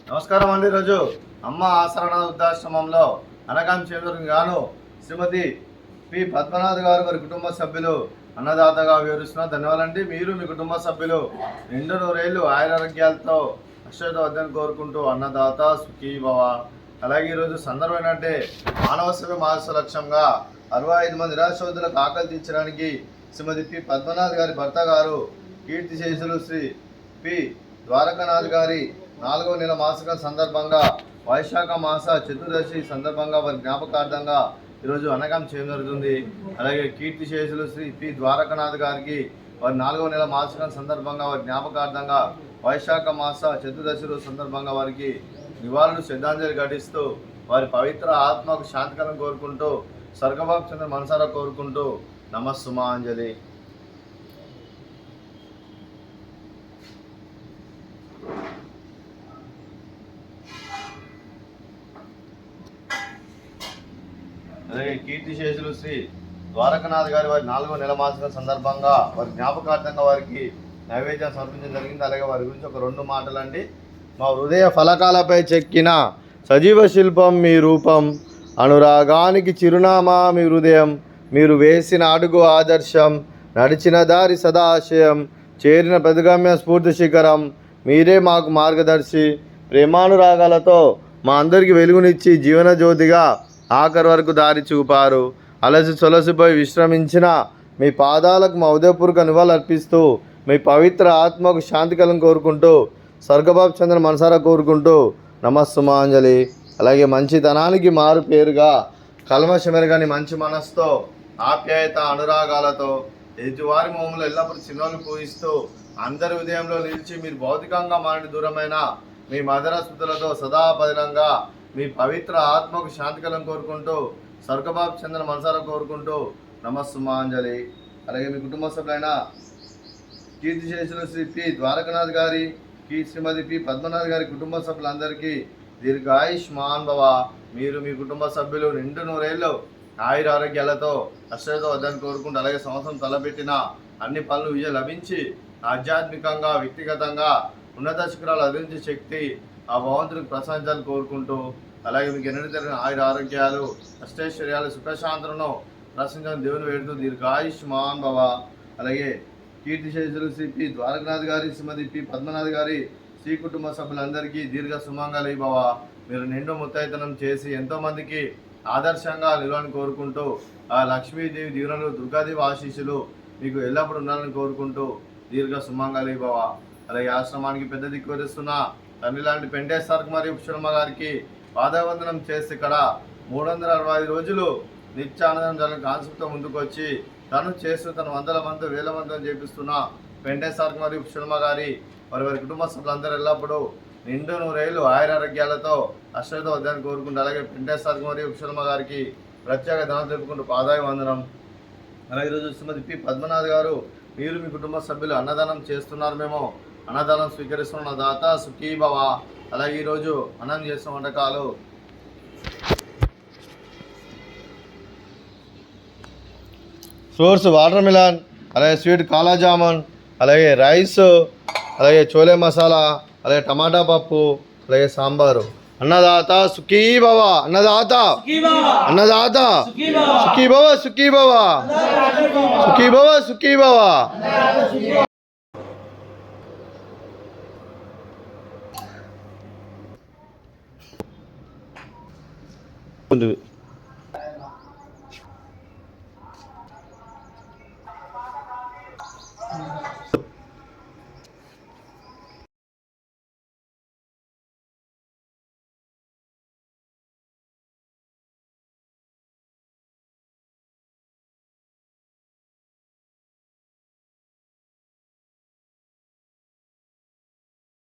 నమస్కారం అండి. ఈరోజు అమ్మ ఆసరణ వృద్ధాశ్రమంలో అనగాం చేరుకు గాను శ్రీమతి పి పద్మనాథ్ గారు వారి కుటుంబ సభ్యులు అన్నదాతగా వివరిస్తున్నారు. ధన్యవాదాలండి. మీరు మీ కుటుంబ సభ్యులు నిండు నూరేళ్లు ఆయురారోగ్యాలతో అశ్వదం కోరుకుంటూ అన్నదాత సుఖీ భవ. అలాగే ఈరోజు సందర్భం ఏంటంటే మానవ సేవ మానస లక్ష్యంగా 65 మంది నిరాశ్రతులకు ఆకలి తీర్చడానికి శ్రీమతి పి పద్మనాథ్ గారి భర్త గారు కీర్తిశేషులు శ్రీ పి ద్వారకానాథ్ గారి 4వ నెల మాసికం సందర్భంగా వైశాఖ మాస చతుర్దశి సందర్భంగా వారి జ్ఞాపకార్థంగా ఈరోజు అనగం చేయడం జరుగుతుంది. అలాగే కీర్తిశేషులు శ్రీ పి ద్వారకానాథ్ గారికి వారి 4వ నెల మాసికం సందర్భంగా వారి జ్ఞాపకార్థంగా వైశాఖ మాస చతుర్దశి సందర్భంగా వారికి నివాళులు శ్రద్ధాంజలి ఘటిస్తూ వారి పవిత్ర ఆత్మకు శాంతికరం కోరుకుంటూ స్వర్గభాగ్ చంద్ర మనసారా కోరుకుంటూ నమస్సుమాంజలి. అలాగే కీర్తిశేషులు శ్రీ ద్వారకానాథ్ గారి వారి 4వ నెల మాసిక సందర్భంగా వారి జ్ఞాపకార్థంగా వారికి నైవేద్యం సమర్పించడం జరిగింది. అలాగే వారి గురించి ఒక 2 మాటలండి. మా హృదయ ఫలకాలపై చెక్కిన సజీవ శిల్పం మీ రూపం, అనురాగానికి చిరునామా మీ హృదయం, మీరు వేసిన అడుగు ఆదర్శం, నడిచిన దారి సదాశయం, చేరిన ప్రతిగమ్య స్ఫూర్తి శిఖరం, మీరే మాకు మార్గదర్శి. ప్రేమానురాగాలతో మా అందరికీ వెలుగునిచ్చి జీవన జ్యోతిగా ఆఖరి వరకు దారి చూపారు. అలసి సొలసిపోయి విశ్రమించిన మీ పాదాలకు మా ఉదయపూర్వక నివాళులు అర్పిస్తూ మీ పవిత్ర ఆత్మకు శాంతికలం కోరుకుంటూ స్వర్గబాబు చంద్ర మనసారా కోరుకుంటూ నమస్సుమాంజలి. అలాగే మంచితనానికి మారు పేరుగా కల్మషమెరగని మంచి మనస్సుతో ఆప్యాయత అనురాగాలతో ఎదుటివారి మోములు ఎల్లప్పుడూ చిన్నోళ్ళు పూజిస్తూ అందరి ఉదయంలో నిలిచి మీరు భౌతికంగా మాని దూరమైన మీ మధుర స్మృతులతో సదాపదిలంగా మీ పవిత్ర ఆత్మకు శాంతికలం కోరుకుంటూ స్వర్గబాబు చంద్ర మనసారా కోరుకుంటూ నమస్సుమాంజలి. అలాగే మీ కుటుంబ సభ్యులైన కీర్తిశేషులు శ్రీ పి ద్వారకానాథ్ గారి శ్రీమతి పి పద్మనాథ్ గారి కుటుంబ సభ్యులందరికీ దీర్ఘాయుష్మాన్ భవ. మీరు మీ కుటుంబ సభ్యులు నిండు నూరేళ్ళు ఆయుర ఆరోగ్యాలతో అశ్రద్ధ వద్దని కోరుకుంటూ అలాగే సంవత్సరం తలపెట్టిన అన్ని పనులు విజయం లభించి ఆధ్యాత్మికంగా వ్యక్తిగతంగా ఉన్నత శిఖరాలు అభివృద్ధి శక్తి ఆ భగవంతునికి ప్రసాదించాలని కోరుకుంటూ అలాగే మీకు ఎన్నడూ జరిగిన ఆయుర ఆరోగ్యాలు అష్టైశ్వర్యాలు సుఖశాంతులను ప్రశ్నించాలని దేవుని వేడుతూ దీర్ఘాయుష్మాన్ భవ. అలాగే కీర్తిశేషులు శ్రీ పి ద్వారకానాథ్ గారి శ్రీమతి పి పద్మనాథ్ గారి శ్రీ కుటుంబ సభ్యులందరికీ దీర్ఘ సుమంగళి భవ. మీరు నిండు ముత్తైతనం చేసి ఎంతోమందికి ఆదర్శంగా నిలవని కోరుకుంటూ ఆ లక్ష్మీదేవి దీవెనలు దుర్గాదేవి ఆశీస్సులు మీకు ఎల్లప్పుడూ ఉండాలని కోరుకుంటూ దీర్ఘ సుమంగళి భవ. అలాగే ఆశ్రమానికి పెద్ద దిక్కు వరిస్తున్న తండ్రి లాంటి పెంటేశ్వర్ మరియు శర్మ గారికి పాదవందనం చేసి ఇక్కడ 365 రోజులు నిత్యానందం జరిగిన కాన్సెప్ట్తో ముందుకు వచ్చి తను చేస్తూ తను వందల మంది వేల మందిని చేపిస్తున్న పెంటేశ్వర్ మరియు శర్మ గారి వారి కుటుంబ సభ్యులందరూ ఎల్లప్పుడూ నిండు నూరేళ్ళు ఆయురారోగ్యాలతో అశ్రద్ధ వద్దని కోరుకుంటూ అలాగే పెంటేశ్వర్ మరియు శర్మ గారికి ప్రత్యేక ధనం తెలుపుకుంటూ పాదాయ వందనం. అలాగే ఈరోజు శ్రీమతి పి పద్మనాథ్ గారు మీరు మీ కుటుంబ సభ్యులు అన్నదానం చేస్తున్నారు, మేము అన్నదానం స్వీకరిస్తున్న దాత సుఖీ భవ. అలాగే ఈరోజు అన్నం చేసిన వంటకాలు ఫ్రూట్స్ వాటర్ మిలన్, అలాగే స్వీట్ కాలా జామున్, అలాగే రైస్, అలాగే చోలే మసాలా, అలాగే టమాటా పప్పు, అలాగే సాంబారు. అన్నదాత సుఖీ భవ, అన్నదాత అన్నదాత సుఖీ భవ, సుఖీ భవ, సుఖీ భవ, సుఖీ భవ. ఉంది